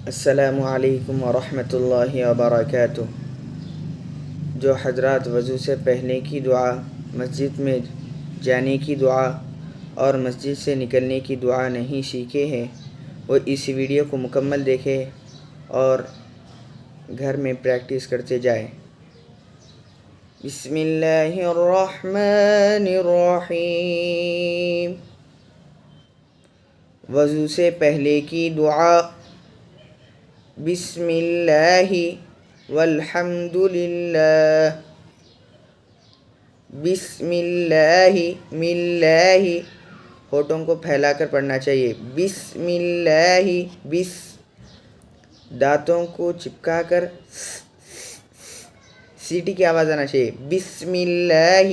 السلام علیکم ورحمۃ اللہ وبرکاتہ۔ جو حضرات وضو سے پہلے کی دعا، مسجد میں جانے کی دعا اور مسجد سے نکلنے کی دعا نہیں سیکھے ہیں وہ اس ویڈیو کو مکمل دیکھیں اور گھر میں پریکٹس کرتے جائیں۔ بسم اللہ الرحمن الرحیم۔ وضو سے پہلے کی دعا، بسم اللہ والحمد للہ۔ بسم اللہ، ملہ ہونٹوں کو پھیلا کر پڑھنا چاہیے۔ بسم اللہ، دانتوں کو چپکا کر سیٹی کی آواز آنا چاہیے۔ بسم اللہ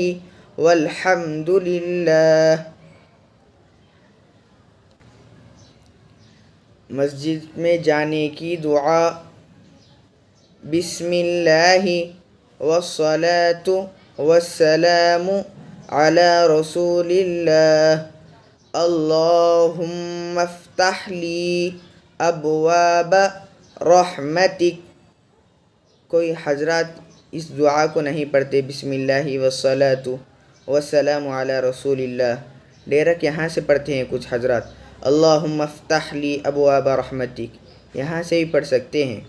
والحمد للہ۔ مسجد میں جانے کی دعا، بسم اللہ والصلاۃ والسلام علی رسول اللہ، اللہم افتح لی ابواب رحمتک۔ کوئی حضرات اس دعا کو نہیں پڑھتے، بسم اللہ والصلاۃ والسلام علی رسول اللہ، ڈائریکٹ یہاں سے پڑھتے ہیں کچھ حضرات، اللہم افتح لی ابواب رحمتک، یہاں سے ہی پڑھ سکتے ہیں۔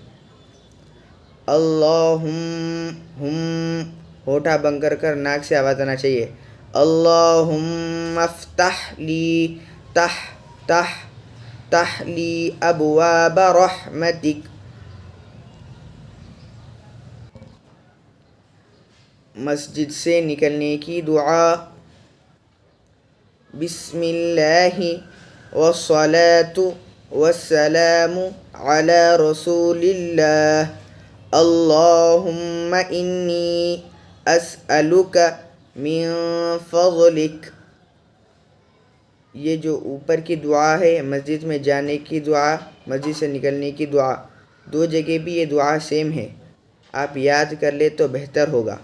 ہم ہونٹا بند کر کر ناک سے آواز آنا چاہیے۔ اللہم افتح لی تح لی ابواب رحمتک۔ مسجد سے نکلنے کی دعا، بسم اللہ والصلاۃ والسلام علی رسول اللہ، اللہم انی اسألک من فضلک۔ یہ جو اوپر کی دعا ہے، مسجد میں جانے کی دعا، مسجد سے نکلنے کی دعا، دو جگہ بھی یہ دعا سیم ہے، آپ یاد کر لیں تو بہتر ہوگا۔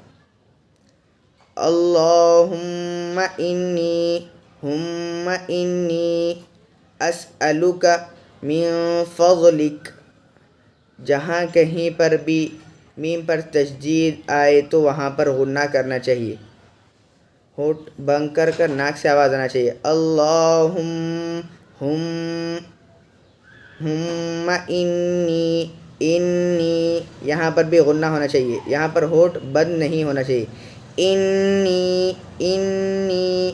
اللہم انی اسألک من فضلک۔ جہاں کہیں پر بھی میم پر تشدید آئے تو وہاں پر غنہ کرنا چاہیے، ہونٹ بند کر کر ناک سے آواز آنا چاہیے۔ ہم انی یہاں پر بھی غنہ ہونا چاہیے، یہاں پر ہونٹ بند نہیں ہونا چاہیے۔ انی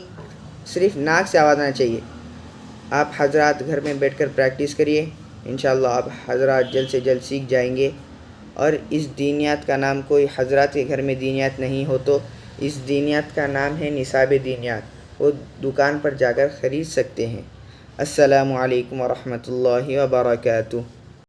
صرف ناک سے آواز آنا چاہیے۔ آپ حضرات گھر میں بیٹھ کر پریکٹس کریے، انشاءاللہ آپ حضرات جلد سے جلد سیکھ جائیں گے۔ اور اس دینیات کا نام، کوئی حضرات کے گھر میں دینیات نہیں ہو تو اس دینیات کا نام ہے نصاب دینیات، وہ دکان پر جا کر خرید سکتے ہیں۔ السلام علیکم ورحمۃ اللہ وبرکاتہ۔